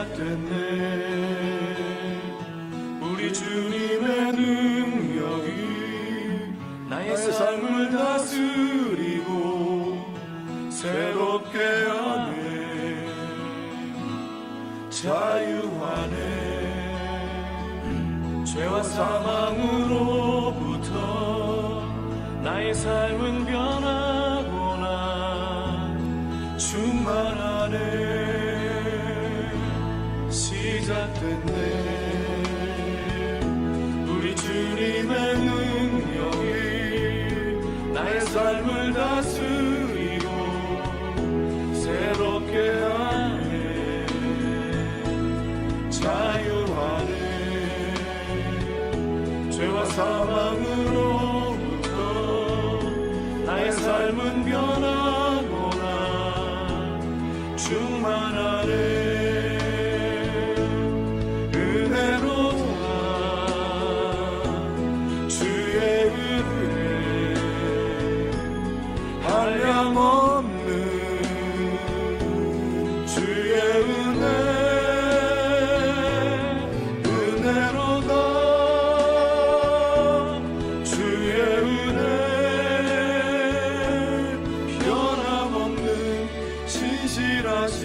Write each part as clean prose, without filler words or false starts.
시작됐네. 우리 주님의 능력이 나의 삶을 다스리고 새롭게 하네. 자유하네. 죄와 사망으로부터 나의 삶은 변하구나. 충만하네. 시작됐네. 우리 주님의 능력이 나의 삶을 다스리고 새롭게 하네. 자유하네. 죄와 사망으로부터 나의 삶은 변하구나. 충만하네. 은혜로다. 주의 은혜 한량없는 주의 은혜. 은혜로다. 주의 은혜 변함없는 신실하신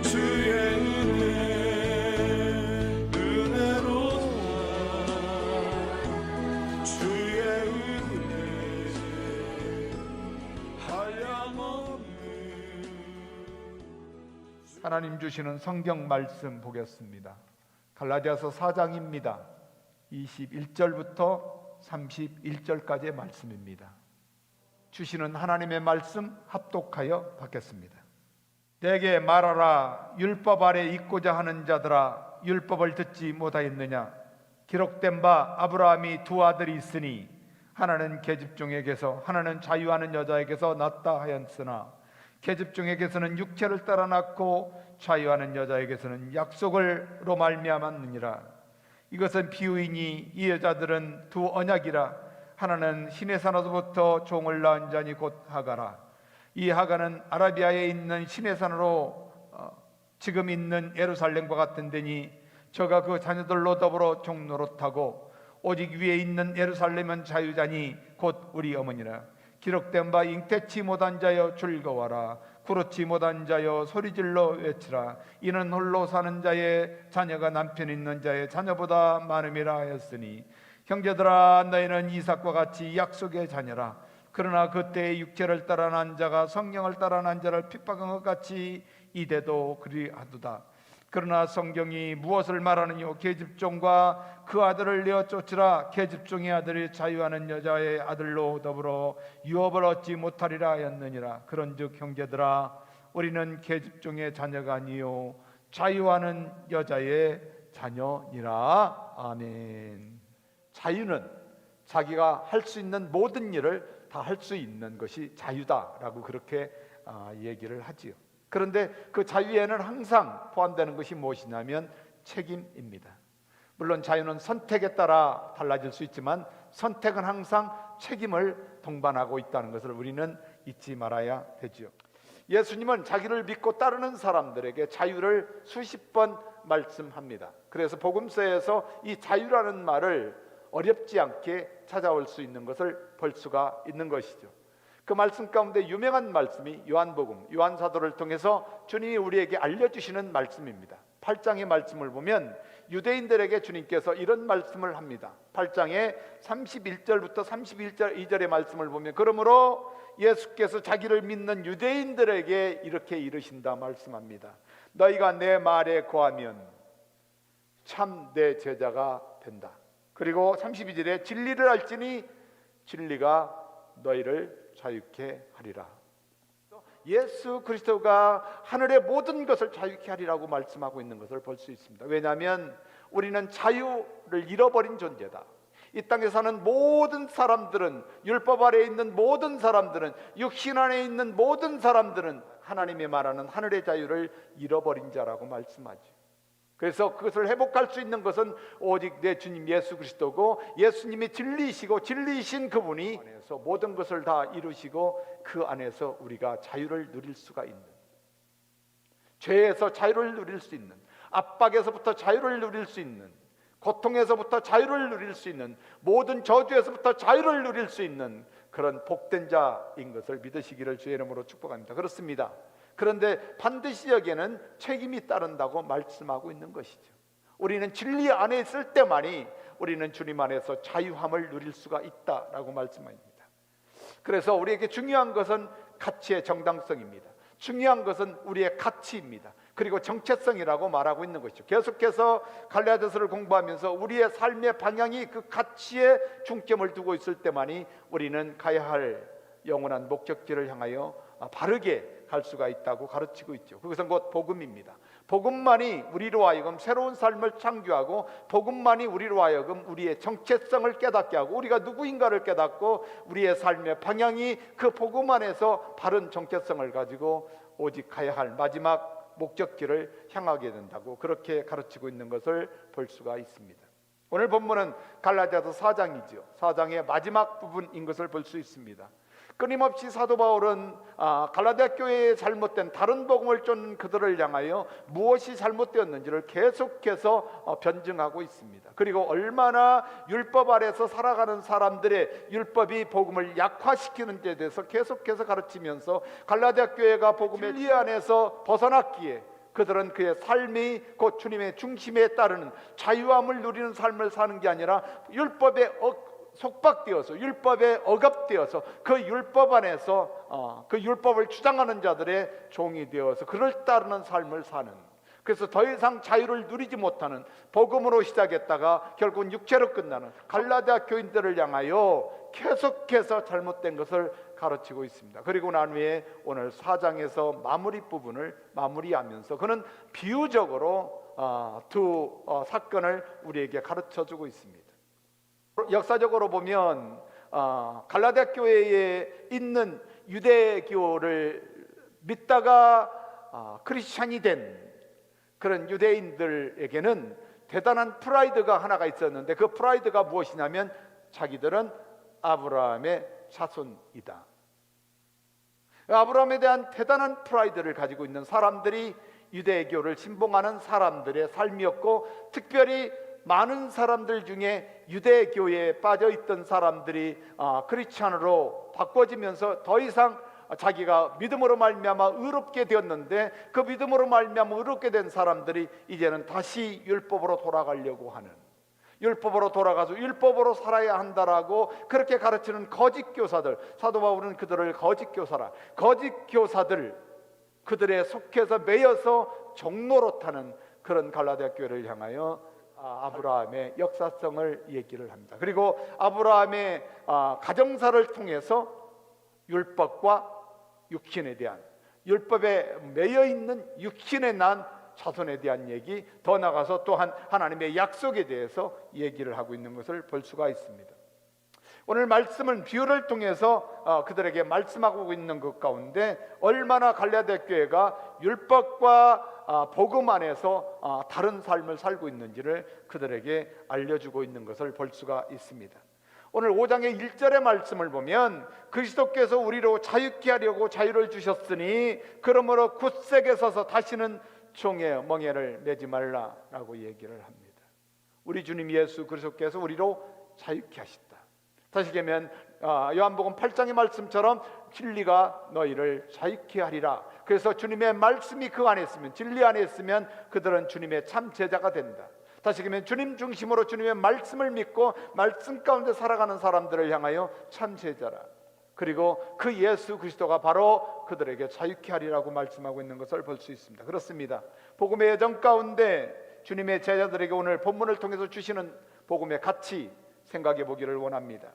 주의 은혜. 은혜로다. 주의 은혜 한량없는. 하나님 주시는 성경 말씀 보겠습니다. 갈라디아서 4장입니다. 21절부터 31절까지의 말씀입니다. 주시는 하나님의 말씀 합독하여 받겠습니다. 내게 말하라. 율법 아래 있고자 하는 자들아, 율법을 듣지 못하였느냐? 기록된 바 아브라함이 두 아들이 있으니 하나는 계집종에게서 하나는 자유하는 여자에게서 낳았다 하였으나 계집종에게서는 육체를 따라 낳고 자유하는 여자에게서는 약속을로 말미암았느니라. 이것은 비유이니 이 여자들은 두 언약이라. 하나는 신의 산으로부터 종을 낳은 자니 곧 하가라. 이 하가는 아라비아에 있는 신의 산으로 지금 있는 예루살렘과 같은 데니 저가 그 자녀들로 더불어 종노릇하고 오직 위에 있는 예루살렘은 자유자니 곧 우리 어머니라. 기록된 바 잉태치 못한 자여 즐거워라. 그렇지 못한 자여 소리질러 외치라. 이는 홀로 사는 자의 자녀가 남편 있는 자의 자녀보다 많음이라 하였으니 형제들아, 너희는 이삭과 같이 약속의 자녀라. 그러나 그때의 육체를 따라 난 자가 성령을 따라 난 자를 핍박한 것 같이 이대도 그리하도다. 그러나 성경이 무엇을 말하느뇨? 계집종과 그 아들을 내어 쫓으라. 계집종의 아들이 자유하는 여자의 아들로 더불어 유업을 얻지 못하리라 하였느니라. 그런즉 형제들아, 우리는 계집종의 자녀가 아니요 자유하는 여자의 자녀니라. 아멘. 자유는 자기가 할 수 있는 모든 일을 다 할 수 있는 것이 자유다라고 그렇게 얘기를 하지요. 그런데 그 자유에는 항상 포함되는 것이 무엇이냐면 책임입니다. 물론 자유는 선택에 따라 달라질 수 있지만 선택은 항상 책임을 동반하고 있다는 것을 우리는 잊지 말아야 되지요. 예수님은 자기를 믿고 따르는 사람들에게 자유를 수십 번 말씀합니다. 그래서 복음서에서 이 자유라는 말을 어렵지 않게 찾아올 수 있는 것을 볼 수가 있는 것이죠. 그 말씀 가운데 유명한 말씀이 요한복음, 요한사도를 통해서 주님이 우리에게 알려주시는 말씀입니다. 8장의 말씀을 보면 유대인들에게 주님께서 이런 말씀을 합니다. 8장의 31절부터 32절의 말씀을 보면 그러므로 예수께서 자기를 믿는 유대인들에게 이렇게 이르신다 말씀합니다. 너희가 내 말에 거하면 참 내 제자가 된다. 그리고 32절에 진리를 알지니 진리가 너희를 자유케 하리라. 예수 그리스도가 하늘의 모든 것을 자유케 하리라고 말씀하고 있는 것을 볼 수 있습니다. 왜냐하면 우리는 자유를 잃어버린 존재다. 이 땅에 사는 모든 사람들은, 율법 아래에 있는 모든 사람들은, 육신 안에 있는 모든 사람들은 하나님이 말하는 하늘의 자유를 잃어버린 자라고 말씀하죠. 그래서 그것을 회복할 수 있는 것은 오직 내 주님 예수 그리스도고, 예수님이 진리이시고 진리이신 그분이 안에서 모든 것을 다 이루시고 그 안에서 우리가 자유를 누릴 수가 있는, 죄에서 자유를 누릴 수 있는, 압박에서부터 자유를 누릴 수 있는, 고통에서부터 자유를 누릴 수 있는, 모든 저주에서부터 자유를 누릴 수 있는 그런 복된 자인 것을 믿으시기를 주의 이름으로 축복합니다. 그렇습니다. 그런데 반드시 여기에는 책임이 따른다고 말씀하고 있는 것이죠. 우리는 진리 안에 있을 때만이 우리는 주님 안에서 자유함을 누릴 수가 있다라고 말씀합니다. 그래서 우리에게 중요한 것은 가치의 정당성입니다. 중요한 것은 우리의 가치입니다. 그리고 정체성이라고 말하고 있는 것이죠. 계속해서 갈라디아서를 공부하면서 우리의 삶의 방향이 그 가치에 중점을 두고 있을 때만이 우리는 가야 할 영원한 목적지를 향하여 바르게 갈 수가 있다고 가르치고 있죠. 그것은 곧 복음입니다. 복음만이 우리로 하여금 새로운 삶을 창조하고, 복음만이 우리로 하여금 우리의 정체성을 깨닫게 하고, 우리가 누구인가를 깨닫고 우리의 삶의 방향이 그 복음 안에서 바른 정체성을 가지고 오직 가야 할 마지막 목적지를 향하게 된다고 그렇게 가르치고 있는 것을 볼 수가 있습니다. 오늘 본문은 갈라디아서 4장이죠. 4장의 마지막 부분인 것을 볼 수 있습니다. 끊임없이 사도 바울은 갈라디아 교회의 잘못된 다른 복음을 쫓는 그들을 향하여 무엇이 잘못되었는지를 계속해서 변증하고 있습니다. 그리고 얼마나 율법 아래서 살아가는 사람들의 율법이 복음을 약화시키는지에 대해서 계속해서 가르치면서 갈라디아 교회가 복음의 진리 안에서 벗어났기에 그들은 그의 삶이 곧 주님의 중심에 따르는 자유함을 누리는 삶을 사는 게 아니라 율법에 속박되어서, 율법에 억압되어서 그 율법 안에서 그 율법을 주장하는 자들의 종이 되어서 그를 따르는 삶을 사는, 그래서 더 이상 자유를 누리지 못하는, 복음으로 시작했다가 결국은 육체로 끝나는 갈라디아 교인들을 향하여 계속해서 잘못된 것을 가르치고 있습니다. 그리고 난 후에 오늘 4장에서 마무리 부분을 마무리하면서 그는 비유적으로 두 사건을 우리에게 가르쳐주고 있습니다. 역사적으로 보면 갈라디아 교회에 있는 유대교를 믿다가 크리스찬이 된 그런 유대인들에게는 대단한 프라이드가 하나가 있었는데, 그 프라이드가 무엇이냐면 자기들은 아브라함의 자손이다. 아브라함에 대한 대단한 프라이드를 가지고 있는 사람들이 유대교를 신봉하는 사람들의 삶이었고, 특별히 많은 사람들 중에 유대교에 빠져있던 사람들이 크리스찬으로 바꿔지면서 더 이상 자기가 믿음으로 말미암아 의롭게 되었는데, 그 믿음으로 말미암아 의롭게 된 사람들이 이제는 다시 율법으로 돌아가려고 하는, 율법으로 돌아가서 율법으로 살아야 한다라고 그렇게 가르치는 거짓 교사들, 사도 바울은 그들을 거짓 교사라, 거짓 교사들, 그들의 속해서 매여서 종노릇하는 그런 갈라디아 교회를 향하여 아브라함의 역사성을 얘기를 합니다. 그리고 아브라함의 가정사를 통해서 율법과 육신에 대한, 율법에 매여 있는 육신에 난 자손에 대한 얘기, 더 나아가서 또한 하나님의 약속에 대해서 얘기를 하고 있는 것을 볼 수가 있습니다. 오늘 말씀은 비유를 통해서 그들에게 말씀하고 있는 것 가운데 얼마나 갈라디아 교회가 율법과 복음 안에서 다른 삶을 살고 있는지를 그들에게 알려주고 있는 것을 볼 수가 있습니다. 오늘 5장의 1절의 말씀을 보면 그리스도께서 우리로 자유케 하려고 자유를 주셨으니 그러므로 굳세게 서서 다시는 종의 멍에를 매지 말라라고 얘기를 합니다. 우리 주님 예수 그리스도께서 우리로 자유케 하셨다. 다시 얘기하면 요한복음 8장의 말씀처럼 진리가 너희를 자유케 하리라. 그래서 주님의 말씀이 그 안에 있으면, 진리 안에 있으면 그들은 주님의 참 제자가 된다. 다시 얘기하면 주님 중심으로 주님의 말씀을 믿고 말씀 가운데 살아가는 사람들을 향하여 참 제자라. 그리고 그 예수 그리스도가 바로 그들에게 자유케 하리라고 말씀하고 있는 것을 볼 수 있습니다. 그렇습니다. 복음의 여정 가운데 주님의 제자들에게 오늘 본문을 통해서 주시는 복음의 가치 생각해 보기를 원합니다.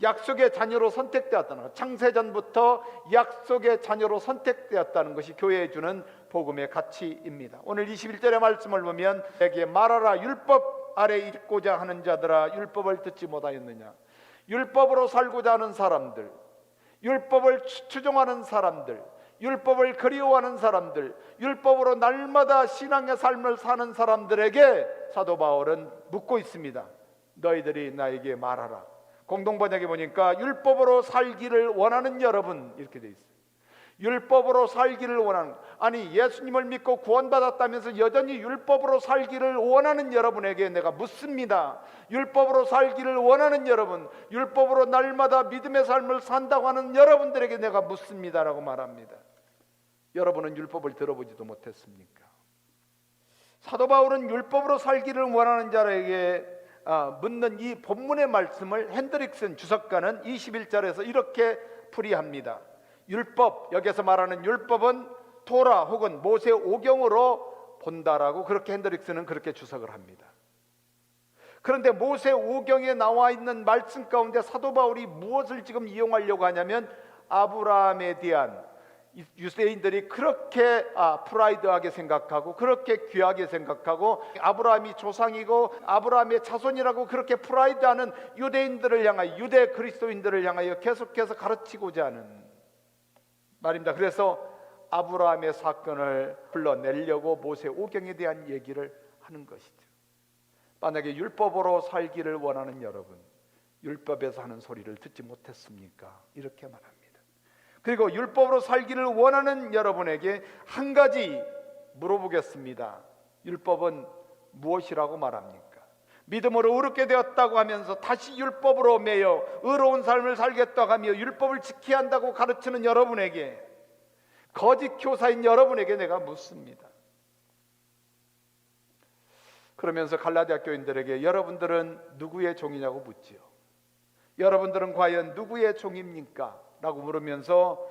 약속의 자녀로 선택되었다는 것, 창세전부터 약속의 자녀로 선택되었다는 것이 교회에 주는 복음의 가치입니다. 오늘 21절의 말씀을 보면 내게 말하라, 율법 아래 있고자 하는 자들아 율법을 듣지 못하였느냐. 율법으로 살고자 하는 사람들, 율법을 추종하는 사람들, 율법을 그리워하는 사람들, 율법으로 날마다 신앙의 삶을 사는 사람들에게 사도 바울은 묻고 있습니다. 너희들이 나에게 말하라. 공동번역에 보니까 율법으로 살기를 원하는 여러분, 이렇게 돼 있어요. 율법으로 살기를 원하는, 아니 예수님을 믿고 구원받았다면서 여전히 율법으로 살기를 원하는 여러분에게 내가 묻습니다. 율법으로 살기를 원하는 여러분, 율법으로 날마다 믿음의 삶을 산다고 하는 여러분들에게 내가 묻습니다라고 말합니다. 여러분은 율법을 들어보지도 못했습니까? 사도 바울은 율법으로 살기를 원하는 자에게 묻는 이 본문의 말씀을 핸드릭슨 주석가는 21절에서 이렇게 풀이합니다. 율법, 여기서 말하는 율법은 토라 혹은 모세 오경으로 본다라고 그렇게 핸드릭슨은 그렇게 주석을 합니다. 그런데 모세 오경에 나와 있는 말씀 가운데 사도 바울이 무엇을 지금 이용하려고 하냐면 아브라함에 대한 유대인들이 그렇게 프라이드하게 생각하고 그렇게 귀하게 생각하고 아브라함이 조상이고 아브라함의 자손이라고 그렇게 프라이드하는 유대인들을 향하여, 유대 그리스도인들을 향하여 계속해서 가르치고자 하는 말입니다. 그래서 아브라함의 사건을 불러내려고 모세 오경에 대한 얘기를 하는 것이죠. 만약에 율법으로 살기를 원하는 여러분, 율법에서 하는 소리를 듣지 못했습니까? 이렇게 말합니다. 그리고 율법으로 살기를 원하는 여러분에게 한 가지 물어보겠습니다. 율법은 무엇이라고 말합니까? 믿음으로 의롭게 되었다고 하면서 다시 율법으로 매여 의로운 삶을 살겠다고 하며 율법을 지켜야 한다고 가르치는 여러분에게, 거짓 교사인 여러분에게 내가 묻습니다. 그러면서 갈라디아 교인들에게 여러분들은 누구의 종이냐고 묻지요. 여러분들은 과연 누구의 종입니까? 라고 물으면서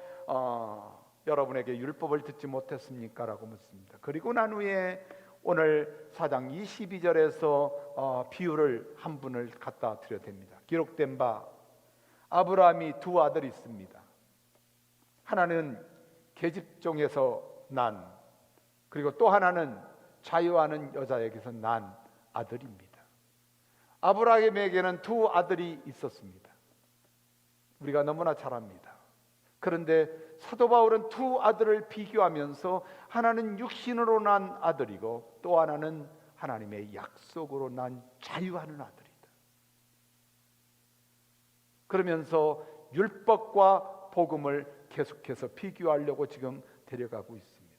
여러분에게 율법을 듣지 못했습니까? 라고 묻습니다. 그리고 난 후에 오늘 4장 22절에서 비유를 한 분을 갖다 드려댑니다. 기록된 바 아브라함이 두 아들이 있습니다. 하나는 계집종에서 난, 그리고 또 하나는 자유하는 여자에게서 난 아들입니다. 아브라함에게는 두 아들이 있었습니다. 우리가 너무나 잘 압니다. 그런데 사도 바울은 두 아들을 비교하면서 하나는 육신으로 난 아들이고 또 하나는 하나님의 약속으로 난 자유하는 아들이다. 그러면서 율법과 복음을 계속해서 비교하려고 지금 데려가고 있습니다.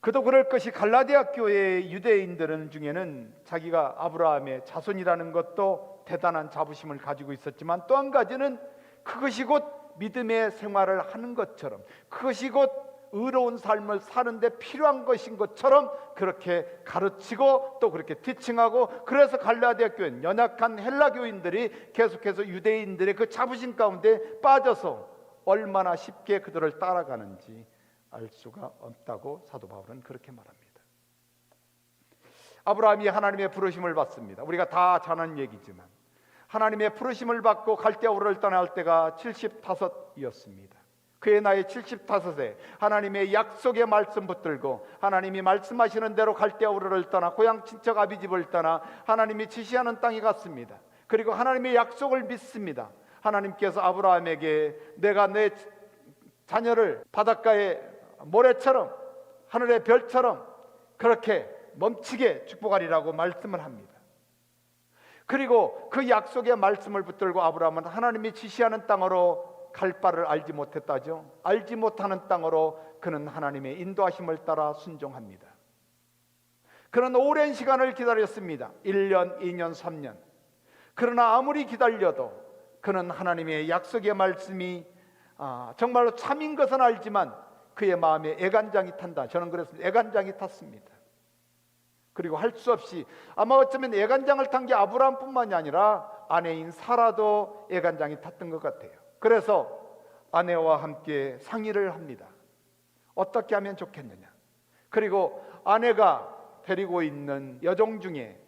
그도 그럴 것이 갈라디아 교회의 유대인들은 중에는 자기가 아브라함의 자손이라는 것도 대단한 자부심을 가지고 있었지만 또 한 가지는 그것이 곧 믿음의 생활을 하는 것처럼, 그것이 곧 의로운 삶을 사는데 필요한 것인 것처럼 그렇게 가르치고 또 그렇게 티칭하고, 그래서 갈라디아 교회는 연약한 헬라 교인들이 계속해서 유대인들의 그 자부심 가운데 빠져서 얼마나 쉽게 그들을 따라가는지 알 수가 없다고 사도 바울은 그렇게 말합니다. 아브라함이 하나님의 부르심을 받습니다. 우리가 다 잘 아는 얘기지만 하나님의 부르심을 받고 갈대아 우르를 떠날 때가 75이었습니다. 그의 나이 75세 하나님의 약속의 말씀 붙들고 하나님이 말씀하시는 대로 갈대아 우르를 떠나 고향 친척 아비집을 떠나 하나님이 지시하는 땅에 갔습니다. 그리고 하나님의 약속을 믿습니다. 하나님께서 아브라함에게 내가 내 자녀를 바닷가의 모래처럼 하늘의 별처럼 그렇게 멈추게 축복하리라고 말씀을 합니다. 그리고 그 약속의 말씀을 붙들고 아브라함은 하나님이 지시하는 땅으로 갈 바를 알지 못했다죠. 알지 못하는 땅으로 그는 하나님의 인도하심을 따라 순종합니다. 그는 오랜 시간을 기다렸습니다. 1년, 2년, 3년. 그러나 아무리 기다려도 그는 하나님의 약속의 말씀이 정말로 참인 것은 알지만 그의 마음에 애간장이 탄다. 저는 그랬습니다. 애간장이 탔습니다. 그리고 할 수 없이, 아마 어쩌면 애간장을 탄 게 아브라함뿐만이 아니라 아내인 사라도 애간장이 탔던 것 같아요. 그래서 아내와 함께 상의를 합니다. 어떻게 하면 좋겠느냐. 그리고 아내가 데리고 있는 여종 중에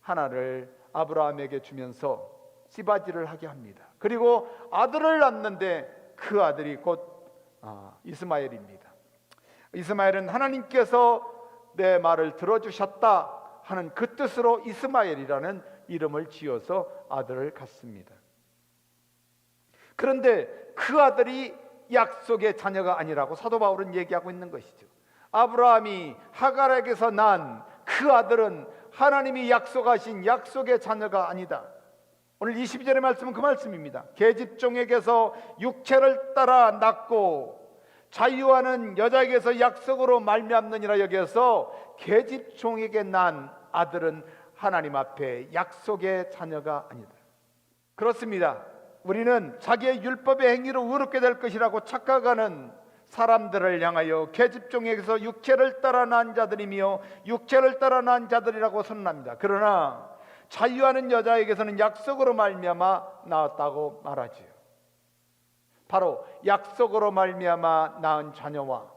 하나를 아브라함에게 주면서 씨바지를 하게 합니다. 그리고 아들을 낳는데 그 아들이 곧 이스마엘입니다. 이스마엘은 하나님께서 내 말을 들어주셨다 하는 그 뜻으로 이스마엘이라는 이름을 지어서 아들을 갖습니다. 그런데 그 아들이 약속의 자녀가 아니라고 사도 바울은 얘기하고 있는 것이죠. 아브라함이 하갈에게서 난 그 아들은 하나님이 약속하신 약속의 자녀가 아니다. 오늘 22절의 말씀은 그 말씀입니다. 계집종에게서 육체를 따라 낳고 자유하는 여자에게서 약속으로 말미암느니라. 여기에서 계집종에게 난 아들은 하나님 앞에 약속의 자녀가 아니다. 그렇습니다. 우리는 자기의 율법의 행위로 의롭게 될 것이라고 착각하는 사람들을 향하여 계집종에게서 육체를 따라 낳은 자들이며 육체를 따라 낳은 자들이라고 선언합니다. 그러나 자유하는 여자에게서는 약속으로 말미암아 낳았다고 말하지요. 바로 약속으로 말미암아 낳은 자녀와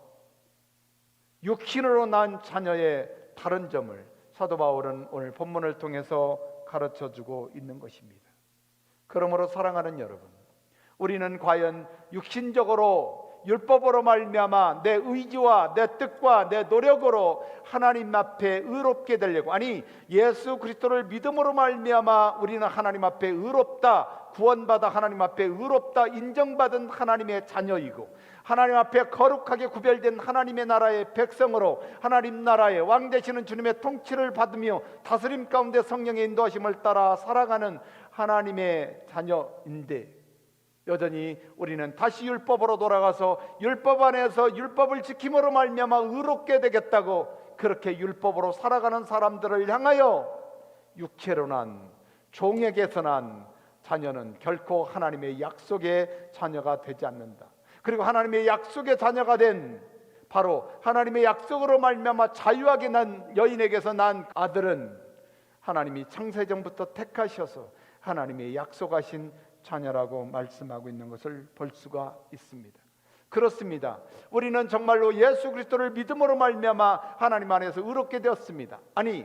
육신으로 낳은 자녀의 다른 점을 사도 바울은 오늘 본문을 통해서 가르쳐주고 있는 것입니다. 그러므로 사랑하는 여러분, 우리는 과연 육신적으로 율법으로 말미암아 내 의지와 내 뜻과 내 노력으로 하나님 앞에 의롭게 되려고, 아니 예수 그리스도를 믿음으로 말미암아 우리는 하나님 앞에 의롭다, 구원받아 하나님 앞에 의롭다 인정받은 하나님의 자녀이고 하나님 앞에 거룩하게 구별된 하나님의 나라의 백성으로 하나님 나라의 왕 되시는 주님의 통치를 받으며 다스림 가운데 성령의 인도하심을 따라 살아가는 하나님의 자녀인데, 여전히 우리는 다시 율법으로 돌아가서 율법 안에서 율법을 지킴으로 말미암아 의롭게 되겠다고 그렇게 율법으로 살아가는 사람들을 향하여 육체로 난 종에게서 난 자녀는 결코 하나님의 약속의 자녀가 되지 않는다. 그리고 하나님의 약속의 자녀가 된 바로 하나님의 약속으로 말미암아 자유하게 난 여인에게서 난 아들은 하나님이 창세전부터 택하셔서 하나님의 약속하신 자녀라고 말씀하고 있는 것을 볼 수가 있습니다. 그렇습니다. 우리는 정말로 예수 그리스도를 믿음으로 말미암아 하나님 안에서 의롭게 되었습니다. 아니,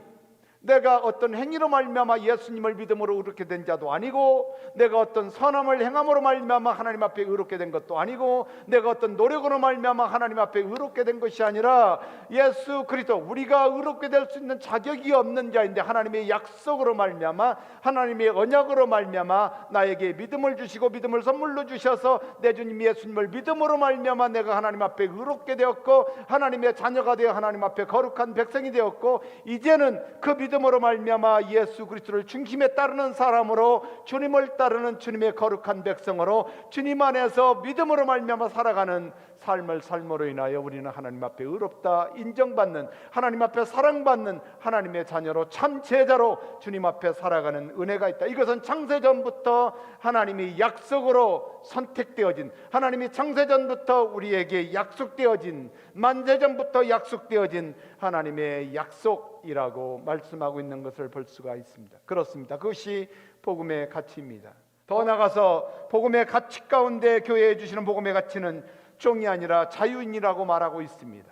내가 어떤 행위로 말미암아 예수님을 믿음으로 의롭게 된 자도 아니고, 내가 어떤 선함을 행함으로 말미암아 하나님 앞에 의롭게 된 것도 아니고, 내가 어떤 노력으로 말미암아 하나님 앞에 의롭게 된 것이 아니라 예수 그리스도, 우리가 의롭게 될 수 있는 자격이 없는 자인데 하나님의 약속으로 말미암아 하나님의 언약으로 말미암아 나에게 믿음을 주시고 믿음을 선물로 주셔서 내 주님 예수님을 믿음으로 말미암아 내가 하나님 앞에 의롭게 되었고 하나님의 자녀가 되어 하나님 앞에 거룩한 백성이 되었고, 이제는 그 믿음으로 말미암아 예수 그리스도를 중심에 따르는 사람으로, 주님을 따르는 주님의 거룩한 백성으로 주님 안에서 믿음으로 말미암아 살아가는 삶을 삶으로 인하여 우리는 하나님 앞에 의롭다 인정받는, 하나님 앞에 사랑받는 하나님의 자녀로 참 제자로 주님 앞에 살아가는 은혜가 있다. 이것은 창세전부터 하나님이 약속으로 선택되어진, 하나님이 창세전부터 우리에게 약속되어진, 만세전부터 약속되어진 하나님의 약속이라고 말씀하고 있는 것을 볼 수가 있습니다. 그렇습니다. 그것이 복음의 가치입니다. 더 나아가서 복음의 가치 가운데 교회에 주시는 복음의 가치는 종이 아니라 자유인이라고 말하고 있습니다.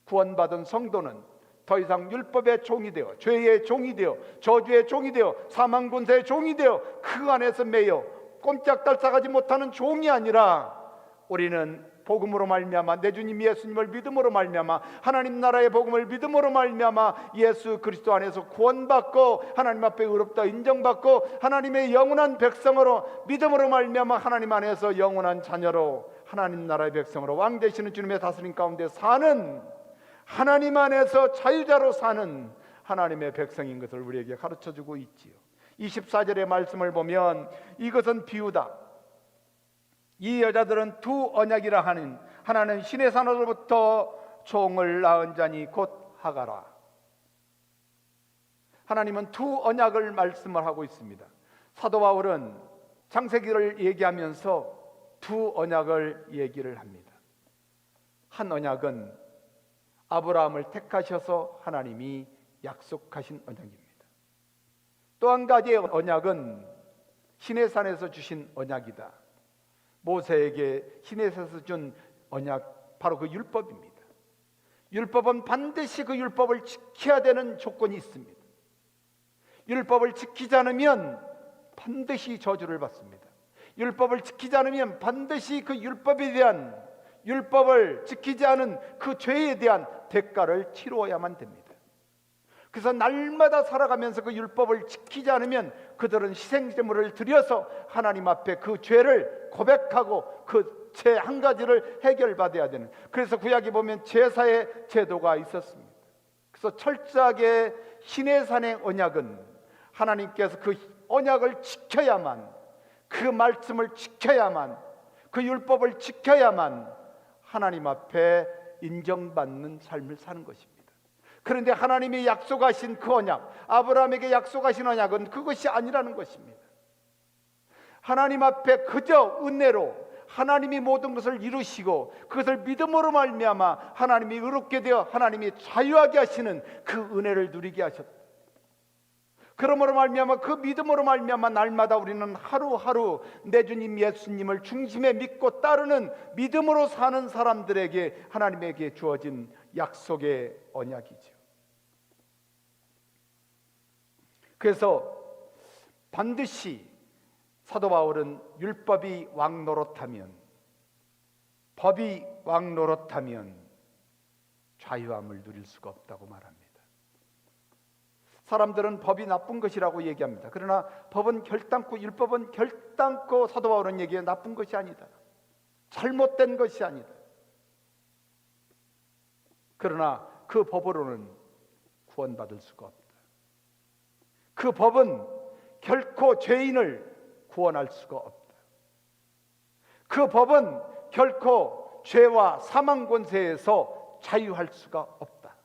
구원받은 성도는 더 이상 율법의 종이 되어, 죄의 종이 되어, 저주의 종이 되어, 사망 권세의 종이 되어 그 안에서 매여 꼼짝달싹하지 못하는 종이 아니라, 우리는 복음으로 말미암아 내 주님 예수님을 믿음으로 말미암아 하나님 나라의 복음을 믿음으로 말미암아 예수 그리스도 안에서 구원받고 하나님 앞에 의롭다 인정받고 하나님의 영원한 백성으로 믿음으로 말미암아 하나님 안에서 영원한 자녀로 하나님 나라의 백성으로 왕 되시는 주님의 다스림 가운데 사는, 하나님 안에서 자유자로 사는 하나님의 백성인 것을 우리에게 가르쳐주고 있지요. 24절의 말씀을 보면 이것은 비유다. 이 여자들은 두 언약이라 하는, 하나는 신의 산으로부터 종을 낳은 자니 곧 하가라. 하나님은 두 언약을 말씀을 하고 있습니다. 사도 바울은 창세기를 얘기하면서 두 언약을 얘기를 합니다. 한 언약은 아브라함을 택하셔서 하나님이 약속하신 언약입니다. 또 한 가지의 언약은 시내산에서 주신 언약이다. 모세에게 시내산에서 준 언약, 바로 그 율법입니다. 율법은 반드시 그 율법을 지켜야 되는 조건이 있습니다. 율법을 지키지 않으면 반드시 저주를 받습니다. 율법을 지키지 않으면 반드시 그 율법에 대한, 율법을 지키지 않은 그 죄에 대한 대가를 치루어야만 됩니다. 그래서 날마다 살아가면서 그 율법을 지키지 않으면 그들은 희생제물을 드려서 하나님 앞에 그 죄를 고백하고 그 죄 한 가지를 해결받아야 되는, 그래서 구약에 보면 제사의 제도가 있었습니다. 그래서 철저하게 시내산의 언약은 하나님께서 그 언약을 지켜야만, 그 말씀을 지켜야만, 그 율법을 지켜야만 하나님 앞에 인정받는 삶을 사는 것입니다. 그런데 하나님이 약속하신 그 언약, 아브라함에게 약속하신 언약은 그것이 아니라는 것입니다. 하나님 앞에 그저 은혜로 하나님이 모든 것을 이루시고 그것을 믿음으로 말미암아 하나님이 의롭게 되어 하나님이 자유하게 하시는 그 은혜를 누리게 하셨다. 그러므로 말미암아 그 믿음으로 말미암아 날마다 우리는 하루하루 내 주님 예수님을 중심에 믿고 따르는 믿음으로 사는 사람들에게 하나님에게 주어진 약속의 언약이죠. 그래서 반드시 사도 바울은 율법이 왕노릇하면, 법이 왕노릇하면 자유함을 누릴 수가 없다고 말합니다. 사람들은 법이 나쁜 것이라고 얘기합니다. 그러나 법은 결단코, 율법은 결단코 사도 바울은 얘기해 나쁜 것이 아니다, 잘못된 것이 아니다. 그러나 그 법으로는 구원받을 수가 없다. 그 법은 결코 죄인을 구원할 수가 없다. 그 법은 결코 죄와 사망 권세에서 자유할 수가 없다.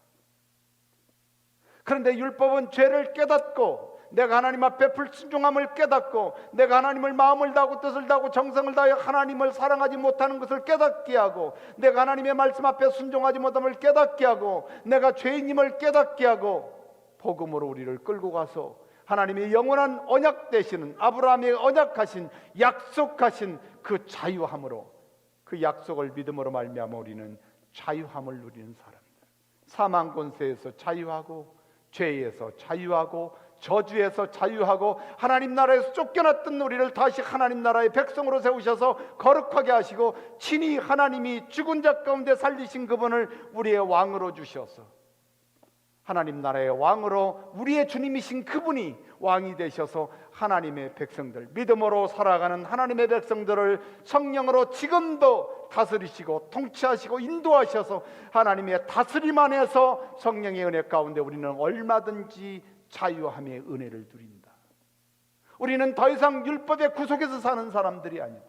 그런데 율법은 죄를 깨닫고 내가 하나님 앞에 불순종함을 깨닫고 내가 하나님을 마음을 다하고 뜻을 다하고 정성을 다하여 하나님을 사랑하지 못하는 것을 깨닫게 하고 내가 하나님의 말씀 앞에 순종하지 못함을 깨닫게 하고 내가 죄인임을 깨닫게 하고 복음으로 우리를 끌고 가서 하나님의 영원한 언약 되시는 아브라함의 언약하신 약속하신 그 자유함으로 그 약속을 믿음으로 말미암아 우리는 자유함을 누리는 사람들, 사망 권세에서 자유하고 죄에서 자유하고 저주에서 자유하고 하나님 나라에서 쫓겨났던 우리를 다시 하나님 나라의 백성으로 세우셔서 거룩하게 하시고 친히 하나님이 죽은 자 가운데 살리신 그분을 우리의 왕으로 주셔서 하나님 나라의 왕으로 우리의 주님이신 그분이 왕이 되셔서 하나님의 백성들, 믿음으로 살아가는 하나님의 백성들을 성령으로 지금도 다스리시고 통치하시고 인도하셔서 하나님의 다스림 안에서 성령의 은혜 가운데 우리는 얼마든지 자유함의 은혜를 누린다. 우리는 더 이상 율법의 구속에서 사는 사람들이 아니다.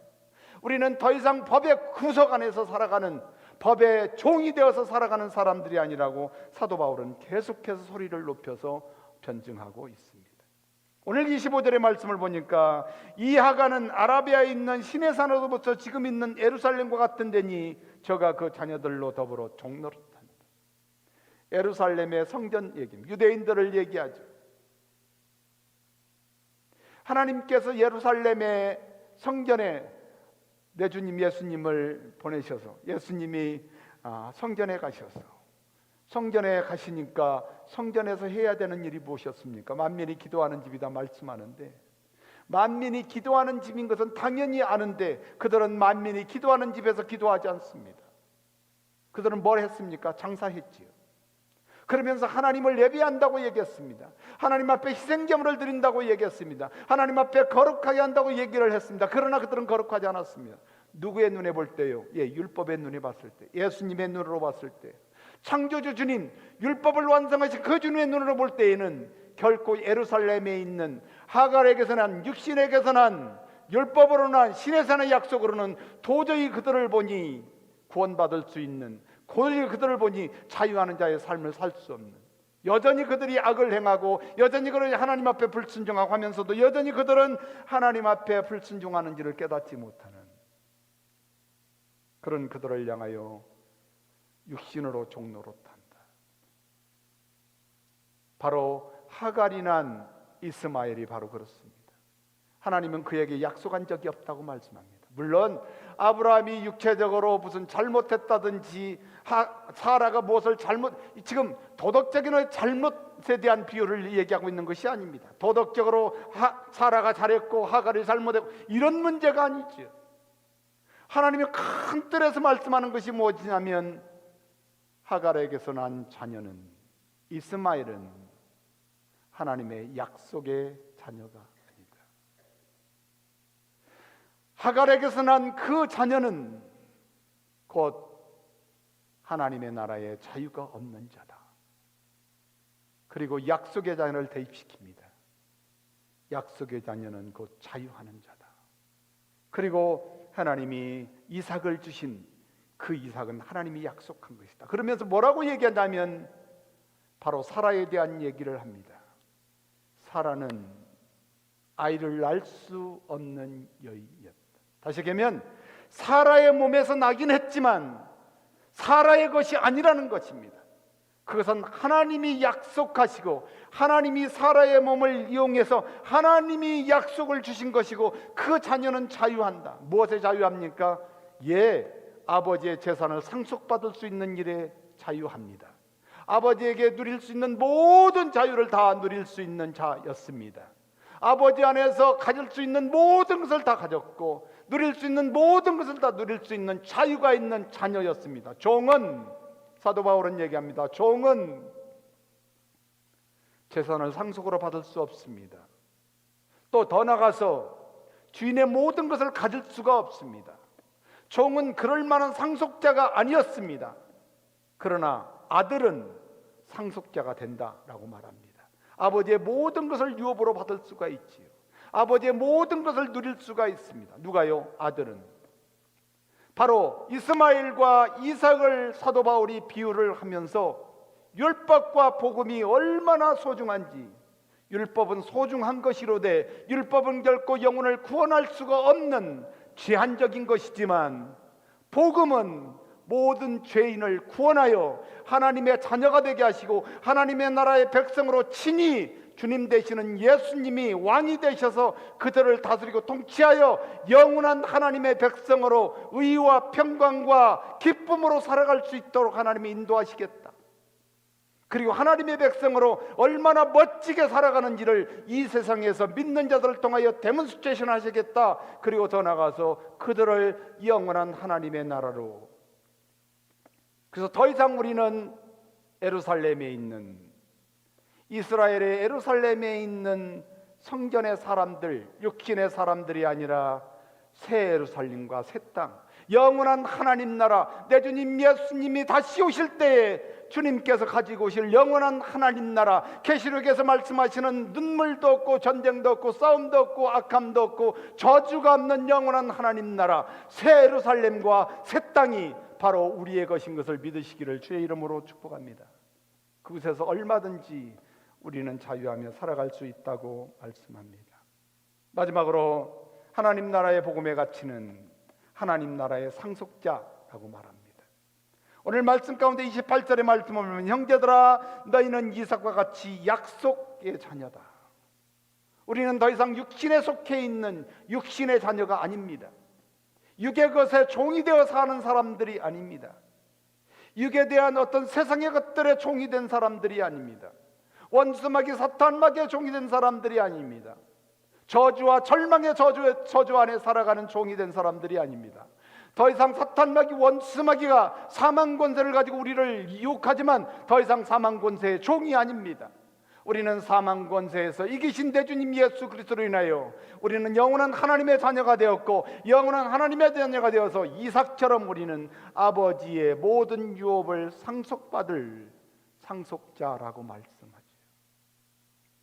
우리는 더 이상 법의 구속 안에서 살아가는, 법의 종이 되어서 살아가는 사람들이 아니라고 사도 바울은 계속해서 소리를 높여서 변증하고 있습니다. 오늘 25절의 말씀을 보니까 이 하가는 아라비아에 있는 시내산으로부터 지금 있는 예루살렘과 같은 데니 저가 그 자녀들로 더불어 종노릇한다. 예루살렘의 성전 얘기입니다. 유대인들을 얘기하죠. 하나님께서 예루살렘의 성전에 내 주님 예수님을 보내셔서 예수님이 성전에 가셔서 성전에 가시니까 성전에서 해야 되는 일이 무엇이었습니까? 만민이 기도하는 집이다 말씀하는데 만민이 기도하는 집인 것은 당연히 아는데 그들은 만민이 기도하는 집에서 기도하지 않습니다. 그들은 뭘 했습니까? 장사했지요. 그러면서 하나님을 예배한다고 얘기했습니다. 하나님 앞에 희생제물을 드린다고 얘기했습니다. 하나님 앞에 거룩하게 한다고 얘기를 했습니다. 그러나 그들은 거룩하지 않았습니다. 누구의 눈에 볼 때요? 율법의 눈에 봤을 때, 예수님의 눈으로 봤을 때, 창조주 주님 율법을 완성하신 그 주님의 눈으로 볼 때에는 결코 예루살렘에 있는 하갈에게서 난 육신에게서 난 율법으로 난 신의 산의 약속으로는 도저히 그들을 보니 구원받을 수 있는, 도저히 그들을 보니 자유하는 자의 삶을 살 수 없는, 여전히 그들이 악을 행하고 여전히 그들이 하나님 앞에 불순종하고 하면서도 여전히 그들은 하나님 앞에 불순종하는지를 깨닫지 못하는 그런 그들을 향하여 육신으로 종노릇한다. 바로 하갈이 난 이스마엘이 바로 그렇습니다. 하나님은 그에게 약속한 적이 없다고 말씀합니다. 물론 아브라함이 육체적으로 무슨 잘못했다든지 사라가 무엇을 지금 도덕적인 잘못에 대한 비유를 얘기하고 있는 것이 아닙니다. 도덕적으로 사라가 잘했고 하갈이 잘못했고 이런 문제가 아니죠. 하나님이 큰 틀에서 말씀하는 것이 무엇이냐면 하갈에게서 난 자녀는, 이스마엘은 하나님의 약속의 자녀가 아니다. 하갈에게서 난 그 자녀는 곧 하나님의 나라에 자유가 없는 자다. 그리고 약속의 자녀를 대입시킵니다. 약속의 자녀는 곧 자유하는 자다. 그리고 하나님이 이삭을 주신 그 이삭은 하나님이 약속한 것이다. 그러면서 뭐라고 얘기하냐면 바로 사라에 대한 얘기를 합니다. 사라는 아이를 낳을 수 없는 여인이었다. 다시 얘기하면 사라의 몸에서 나긴 했지만 사라의 것이 아니라는 것입니다. 그것은 하나님이 약속하시고 하나님이 사라의 몸을 이용해서 하나님이 약속을 주신 것이고 그 자녀는 자유한다. 무엇에 자유합니까? 아버지의 재산을 상속받을 수 있는 일에 자유합니다. 아버지에게 누릴 수 있는 모든 자유를 다 누릴 수 있는 자였습니다. 아버지 안에서 가질 수 있는 모든 것을 다 가졌고 누릴 수 있는 모든 것을 다 누릴 수 있는 자유가 있는 자녀였습니다. 종은, 사도 바울은 얘기합니다. 종은 재산을 상속으로 받을 수 없습니다. 또 더 나아가서 주인의 모든 것을 가질 수가 없습니다. 종은 그럴 만한 상속자가 아니었습니다. 그러나 아들은 상속자가 된다라고 말합니다. 아버지의 모든 것을 유업으로 받을 수가 있지요. 아버지의 모든 것을 누릴 수가 있습니다. 누가요? 아들은. 바로 이스마엘과 이삭을 사도 바울이 비유를 하면서 율법과 복음이 얼마나 소중한지, 율법은 소중한 것이로되 율법은 결코 영혼을 구원할 수가 없는 제한적인 것이지만 복음은 모든 죄인을 구원하여 하나님의 자녀가 되게 하시고 하나님의 나라의 백성으로 친히 주님 되시는 예수님이 왕이 되셔서 그들을 다스리고 통치하여 영원한 하나님의 백성으로 의와 평강과 기쁨으로 살아갈 수 있도록 하나님이 인도하시겠다. 그리고 하나님의 백성으로 얼마나 멋지게 살아가는지를 이 세상에서 믿는 자들을 통하여 데몬스트레이션 하시겠다. 그리고 더 나아가서 그들을 영원한 하나님의 나라로. 그래서 더 이상 우리는 예루살렘에 있는, 이스라엘의 예루살렘에 있는 성전의 사람들, 육신의 사람들이 아니라 새 예루살렘과 새 땅, 영원한 하나님 나라, 내 주님 예수님이 다시 오실 때에 주님께서 가지고 오실 영원한 하나님 나라, 계시록에서 말씀하시는 눈물도 없고 전쟁도 없고 싸움도 없고 악함도 없고 저주가 없는 영원한 하나님 나라, 새 예루살렘과 새 땅이 바로 우리의 것인 것을 믿으시기를 주의 이름으로 축복합니다. 그곳에서 얼마든지 우리는 자유하며 살아갈 수 있다고 말씀합니다. 마지막으로 하나님 나라의 복음의 가치는 하나님 나라의 상속자라고 말합니다. 오늘 말씀 가운데 28절의 말씀을 보면 형제들아 너희는 이삭과 같이 약속의 자녀다. 우리는 더 이상 육신에 속해 있는 육신의 자녀가 아닙니다. 육의 것에 종이 되어 사는 사람들이 아닙니다. 육에 대한 어떤 세상의 것들에 종이 된 사람들이 아닙니다. 원수마귀 사탄마귀의 종이 된 사람들이 아닙니다. 저주와 절망의 저주 안에 살아가는 종이 된 사람들이 아닙니다. 더 이상 사탄마귀 원수마귀가 사망 권세를 가지고 우리를 유혹하지만 더 이상 사망 권세의 종이 아닙니다. 우리는 사망 권세에서 이기신 대주님 예수 그리스도로 인하여 우리는 영원한 하나님의 자녀가 되었고 영원한 하나님의 자녀가 되어서 이삭처럼 우리는 아버지의 모든 유업을 상속받을 상속자라고 말씀하죠.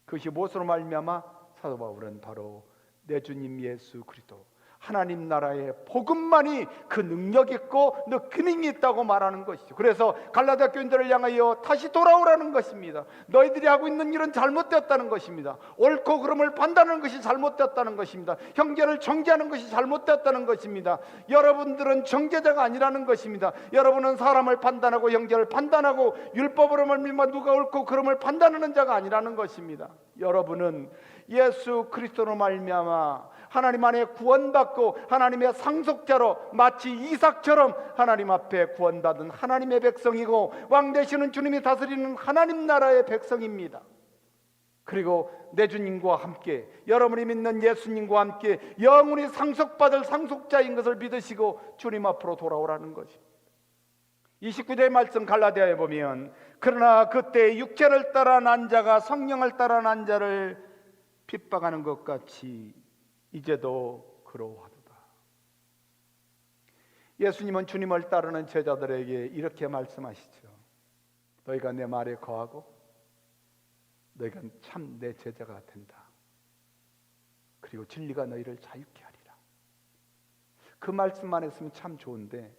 그것이 무엇으로 말미암아? 사도 바울은 바로 내 주님 예수 그리스도 하나님 나라의 복음만이 그 능력 있고 그 기능이 있다고 말하는 것이죠. 그래서 갈라디아 교인들을 향하여 다시 돌아오라는 것입니다. 너희들이 하고 있는 일은 잘못되었다는 것입니다. 옳고 그름을 판단하는 것이 잘못되었다는 것입니다. 형제를 정죄하는 것이 잘못되었다는 것입니다. 여러분들은 정죄자가 아니라는 것입니다. 여러분은 사람을 판단하고 형제를 판단하고 율법으로 말미암아 누가 옳고 그름을 판단하는 자가 아니라는 것입니다. 여러분은 예수 그리스도로 말미암아 하나님 안에 구원받고 하나님의 상속자로 마치 이삭처럼 하나님 앞에 구원받은 하나님의 백성이고 왕 되시는 주님이 다스리는 하나님 나라의 백성입니다. 그리고 내 주님과 함께 여러분이 믿는 예수님과 함께 영원히 상속받을 상속자인 것을 믿으시고 주님 앞으로 돌아오라는 것입니다. 29절의 말씀 갈라디아에 보면 그러나 그때 육체를 따라 난 자가 성령을 따라 난 자를 핍박하는 것 같이 이제도 그러하도다. 예수님은 주님을 따르는 제자들에게 이렇게 말씀하시죠. 너희가 내 말에 거하고 너희가 참 내 제자가 된다. 그리고 진리가 너희를 자유케 하리라. 그 말씀만 했으면 참 좋은데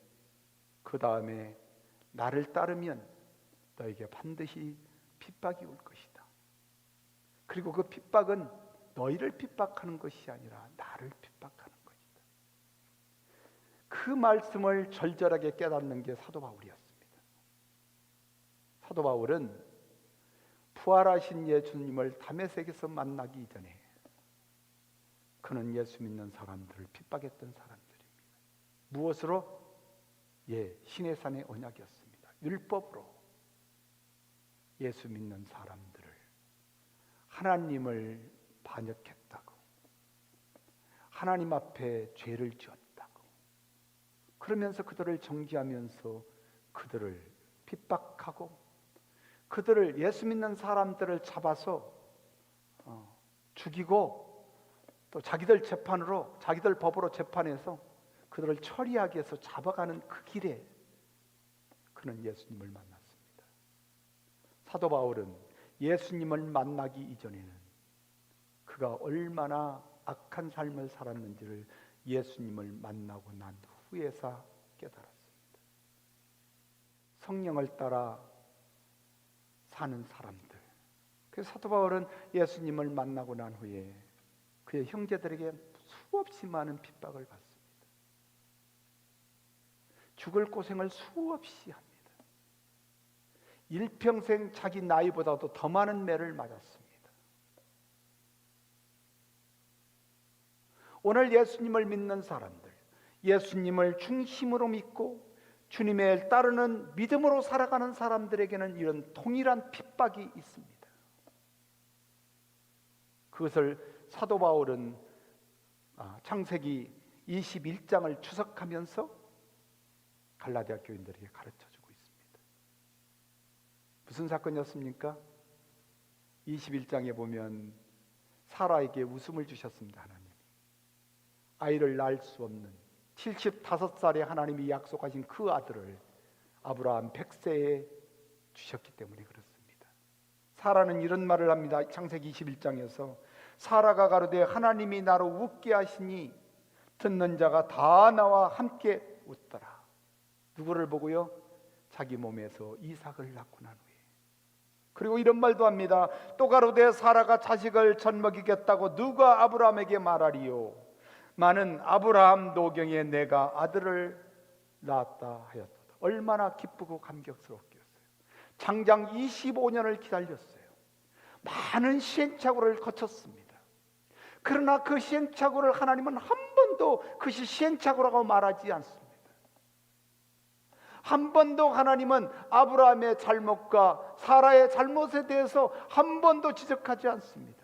그 다음에 나를 따르면 너에게 반드시 핍박이 올 것이다. 그리고 그 핍박은 너희를 핍박하는 것이 아니라 나를 핍박하는 것이다. 그 말씀을 절절하게 깨닫는 게 사도 바울이었습니다. 사도 바울은 부활하신 예수님을 다메섹에서 만나기 이전에 그는 예수 믿는 사람들을 핍박했던 사람들입니다. 무엇으로? 신의 산의 언약이었습니다. 율법으로 예수 믿는 사람들을 하나님을 반역했다고, 하나님 앞에 죄를 지었다고, 그러면서 그들을 정죄하면서 그들을 핍박하고 그들을, 예수 믿는 사람들을 잡아서 죽이고 또 자기들 재판으로, 자기들 법으로 재판해서 그들을 처리하기 위해서 잡아가는 그 길에 그는 예수님을 만났습니다. 사도 바울은 예수님을 만나기 이전에는 그가 얼마나 악한 삶을 살았는지를 예수님을 만나고 난 후에서 깨달았습니다. 성령을 따라 사는 사람들. 그래서 사도 바울은 예수님을 만나고 난 후에 그의 형제들에게 수없이 많은 핍박을 받습니다. 죽을 고생을 수없이 합니다. 일평생 자기 나이보다도 더 많은 매를 맞았습니다. 오늘 예수님을 믿는 사람들, 예수님을 중심으로 믿고 주님을 따르는 믿음으로 살아가는 사람들에게는 이런 동일한 핍박이 있습니다. 그것을 사도 바울은 창세기 21장을 추석하면서 갈라디아 교인들에게 가르쳐주고 있습니다. 무슨 사건이었습니까? 21장에 보면 사라에게 웃음을 주셨습니다. 하나님이 아이를 낳을 수 없는 75살에 하나님이 약속하신 그 아들을 아브라함 100세에 주셨기 때문에 그렇습니다. 사라는 이런 말을 합니다. 창세기 21장에서 사라가 가로되 하나님이 나로 웃게 하시니 듣는 자가 다 나와 함께 웃더라. 누구를 보고요? 자기 몸에서 이삭을 낳고 난 후에. 그리고 이런 말도 합니다. 또 가로되 사라가 자식을 젖먹이겠다고 누가 아브라함에게 말하리요? 많은 아브라함 노경에 내가 아들을 낳았다 하였다. 얼마나 기쁘고 감격스럽겠어요. 장장 25년을 기다렸어요. 많은 시행착오를 거쳤습니다. 그러나 그 시행착오를 하나님은 한 번도 그것이 시행착오라고 말하지 않습니다. 한 번도 하나님은 아브라함의 잘못과 사라의 잘못에 대해서 한 번도 지적하지 않습니다.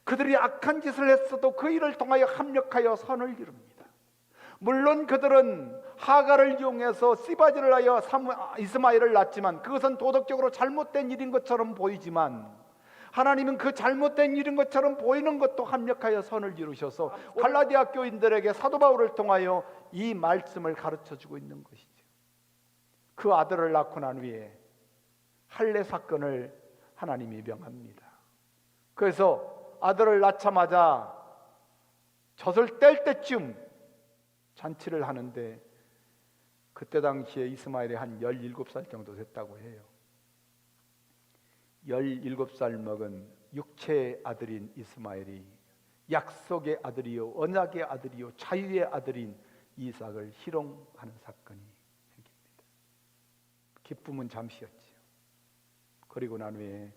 그들이 악한 짓을 했어도 그 일을 통하여 합력하여 선을 이룹니다. 물론 그들은 하갈을 이용해서 시바지를 하여 이스마엘을 낳았지만 그것은 도덕적으로 잘못된 일인 것처럼 보이지만 하나님은 그 잘못된 일인 것처럼 보이는 것도 합력하여 선을 이루셔서 갈라디아 교인들에게 사도 바울을 통하여 이 말씀을 가르쳐주고 있는 것이죠. 그 아들을 낳고 난 후에 할례 사건을 하나님이 명합니다. 그래서 아들을 낳자마자 젖을 뗄 때쯤 잔치를 하는데 그때 당시에 이스마엘이 한 17살 정도 됐다고 해요. 17살 먹은 육체의 아들인 이스마엘이 약속의 아들이요 언약의 아들이요 자유의 아들인 이삭을 희롱하는 사건이 생깁니다. 기쁨은 잠시였지요. 그리고 난 후에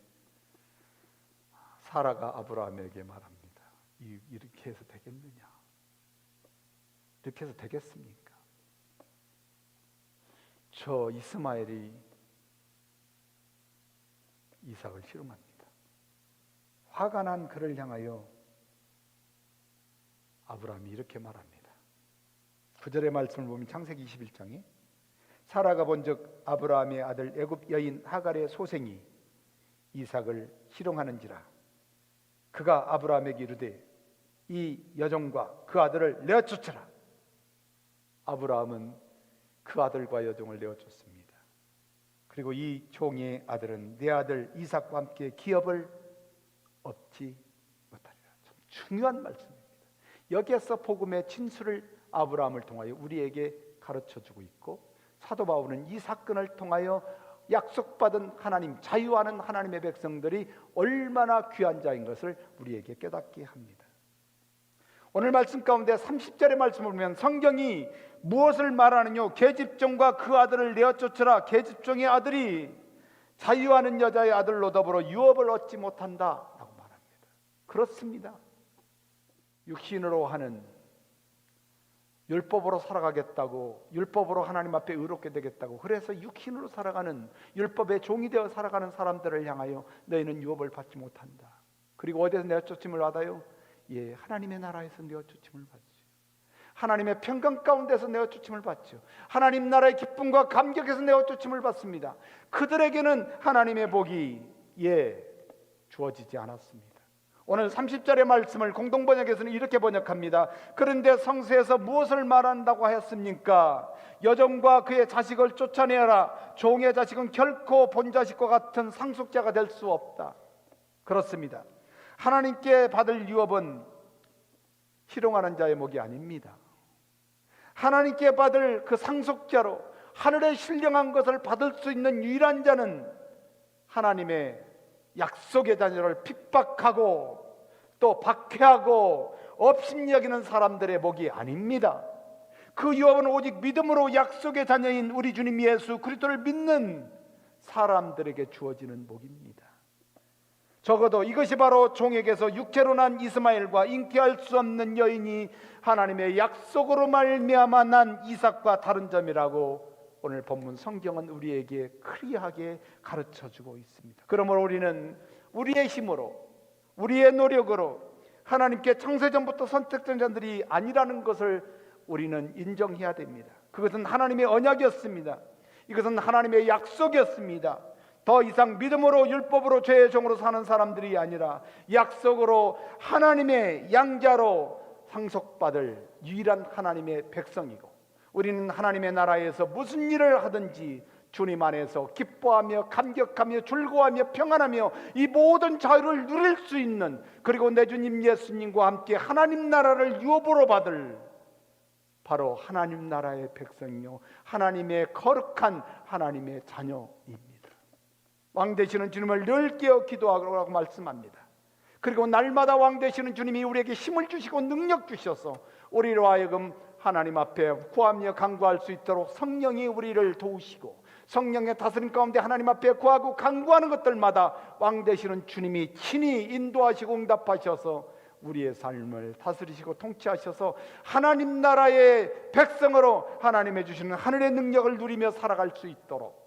사라가 아브라함에게 말합니다. 이렇게 해서 되겠느냐? 이렇게 해서 되겠습니까? 저 이스마엘이 이삭을 희롱합니다. 화가 난 그를 향하여 아브라함이 이렇게 말합니다. 9절의 말씀을 보면 창세기 21장에 사라가 본즉 아브라함의 아들 애굽 여인 하갈의 소생이 이삭을 희롱하는지라 그가 아브라함에게 이르되 이 여종과 그 아들을 내어쫓으라. 아브라함은 그 아들과 여종을 내어쫓습니다. 그리고 이 종의 아들은 내 아들 이삭과 함께 기업을 얻지 못하리라. 참 중요한 말씀입니다. 여기에서 복음의 진수를 아브라함을 통하여 우리에게 가르쳐주고 있고, 사도 바울은 이 사건을 통하여 약속받은 하나님, 자유하는 하나님의 백성들이 얼마나 귀한 자인 것을 우리에게 깨닫게 합니다. 오늘 말씀 가운데 30절의 말씀을 보면 성경이 무엇을 말하느냐? 계집종과 그 아들을 내어 쫓으라. 계집종의 아들이 자유하는 여자의 아들로 더불어 유업을 얻지 못한다 라고 말합니다. 그렇습니다. 육신으로 하는, 율법으로 살아가겠다고, 율법으로 하나님 앞에 의롭게 되겠다고, 그래서 육신으로 살아가는, 율법의 종이 되어 살아가는 사람들을 향하여 너희는 유업을 받지 못한다. 그리고 어디에서 내어쫓임을 받아요? 예, 하나님의 나라에서 내어쫓임을 받죠. 하나님의 평강 가운데서 내어쫓임을 받죠. 하나님 나라의 기쁨과 감격에서 내어쫓임을 받습니다. 그들에게는 하나님의 복이 주어지지 않았습니다. 오늘 30절의 말씀을 공동번역에서는 이렇게 번역합니다. 그런데 성서에서 무엇을 말한다고 하였습니까? 여종과 그의 자식을 쫓아내라. 종의 자식은 결코 본 자식과 같은 상속자가 될 수 없다. 그렇습니다. 하나님께 받을 유업은 희롱하는 자의 목이 아닙니다. 하나님께 받을 그 상속자로 하늘의 신령한 것을 받을 수 있는 유일한 자는 하나님의 약속의 자녀를 핍박하고 또 박해하고 업신여기는 사람들의 목이 아닙니다. 그 유업은 오직 믿음으로 약속의 자녀인 우리 주님 예수 그리스도를 믿는 사람들에게 주어지는 복입니다. 적어도 이것이 바로 종에게서 육체로 난 이스마엘과 잉태할 수 없는 여인이 하나님의 약속으로 말미암아 난 이삭과 다른 점이라고 오늘 본문 성경은 우리에게 클리어하게 가르쳐주고 있습니다. 그러므로 우리는 우리의 힘으로, 우리의 노력으로 하나님께 창세전부터 선택된 자들이 아니라는 것을 우리는 인정해야 됩니다. 그것은 하나님의 언약이었습니다. 이것은 하나님의 약속이었습니다. 더 이상 믿음으로 율법으로 죄의 종으로 사는 사람들이 아니라 약속으로 하나님의 양자로 상속받을 유일한 하나님의 백성이고, 우리는 하나님의 나라에서 무슨 일을 하든지 주님 안에서 기뻐하며 감격하며 즐거워하며 평안하며 이 모든 자유를 누릴 수 있는, 그리고 내 주님 예수님과 함께 하나님 나라를 유업으로 받을 바로 하나님 나라의 백성이요 하나님의 거룩한 하나님의 자녀입니다. 왕 되시는 주님을 늘 깨어 기도하라고 말씀합니다. 그리고 날마다 왕 되시는 주님이 우리에게 힘을 주시고 능력 주셔서 우리로 하여금 하나님 앞에 구하며 간구할 수 있도록 성령이 우리를 도우시고, 성령의 다스림 가운데 하나님 앞에 구하고 간구하는 것들마다 왕 되시는 주님이 친히 인도하시고 응답하셔서 우리의 삶을 다스리시고 통치하셔서 하나님 나라의 백성으로 하나님의 주시는 하늘의 능력을 누리며 살아갈 수 있도록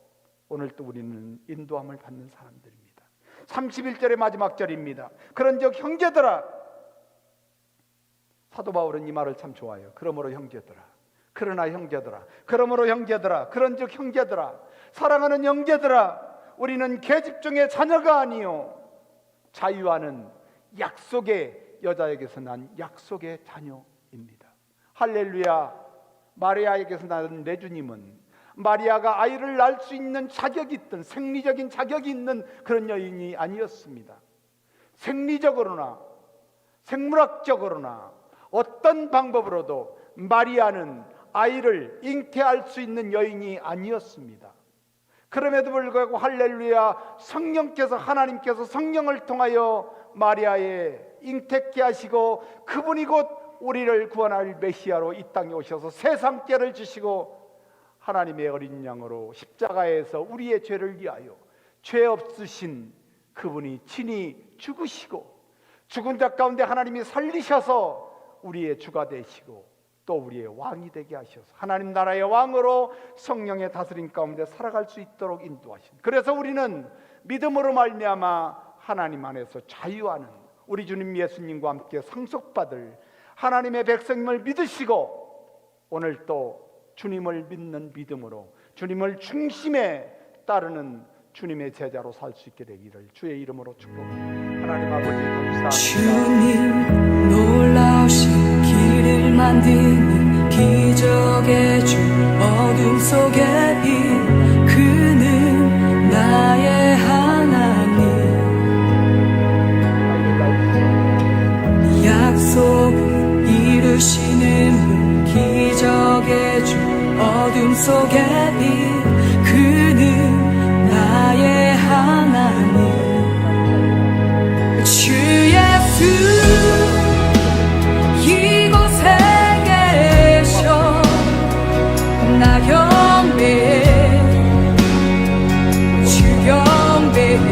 오늘 또 우리는 인도함을 받는 사람들입니다. 31절의 마지막 절입니다. 그런즉 형제들아, 사도 바울은 이 말을 참 좋아해요. 그러므로 형제들아, 그러나 형제들아, 그러므로 형제들아, 그런즉 형제들아, 사랑하는 형제들아, 우리는 계집종의 자녀가 아니요 자유하는 약속의 여자에게서 난 약속의 자녀입니다. 할렐루야. 마리아에게서 난 내 주님은 마리아가 아이를 낳을 수 있는 자격이 있던, 생리적인 자격이 있는 그런 여인이 아니었습니다. 생리적으로나 생물학적으로나 어떤 방법으로도 마리아는 아이를 잉태할 수 있는 여인이 아니었습니다. 그럼에도 불구하고 할렐루야, 성령께서, 하나님께서 성령을 통하여 마리아의 잉태케 하시고 그분이 곧 우리를 구원할 메시아로 이 땅에 오셔서 세상죄를 지시고 하나님의 어린 양으로 십자가에서 우리의 죄를 위하여 죄 없으신 그분이 친히 죽으시고 죽은 자 가운데 하나님이 살리셔서 우리의 주가 되시고 또 우리의 왕이 되게 하셔서 하나님 나라의 왕으로 성령의 다스림 가운데 살아갈 수 있도록 인도하신, 그래서 우리는 믿음으로 말미암아 하나님 안에서 자유하는 우리 주님 예수님과 함께 상속받을 하나님의 백성임을 믿으시고 오늘 또 주님을 믿는 믿음으로 주님을 중심에 따르는 주님의 제자로 살 수 있게 되기를 주의 이름으로 축복합니다. 하나님 아버지 감사합니다. 주님 놀라우신 길을 만드는 기적의 주, 어둠 속의 빛, 그는 나의 하나님. 기적의 주 어둠 속의 빛 그는 나의 하나님 주 예수 이곳에 계셔 나 경배해 주 경배해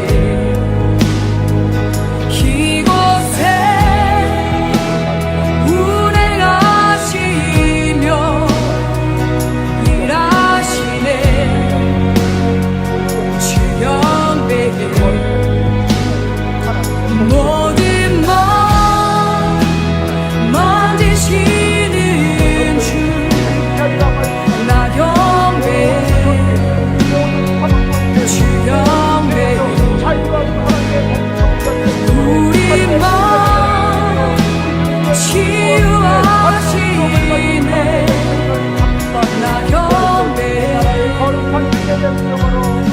이곳에 운행하시며 일하시네 주 경배해 모든 맘 만지시는 주 나 경배해 주 경배해 우리 맘 치유하시네 나 경배해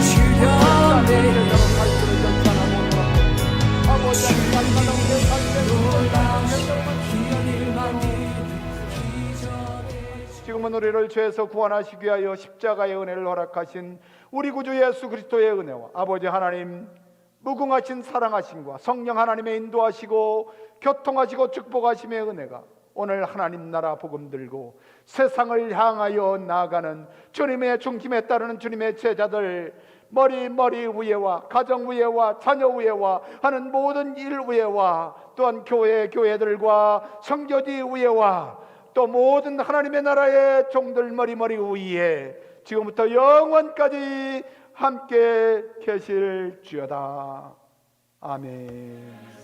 주 경배해 지금은 우리를 죄에서 구원하시기 위하여 십자가의 은혜를 허락하신 우리 구주 예수 그리스도의 은혜와 아버지 하나님 무궁하신 사랑하심과 성령 하나님의 인도하시고 교통하시고 축복하심의 은혜가 오늘 하나님 나라 복음 들고 세상을 향하여 나아가는 주님의 중심에 따르는 주님의 제자들 머리 위에와 가정 위에와 자녀 위에와 하는 모든 일 위에와 또한 교회들과 선교지 위에와 또 모든 하나님의 나라의 종들 머리 위에 지금부터 영원까지 함께 계실지어다. 아멘.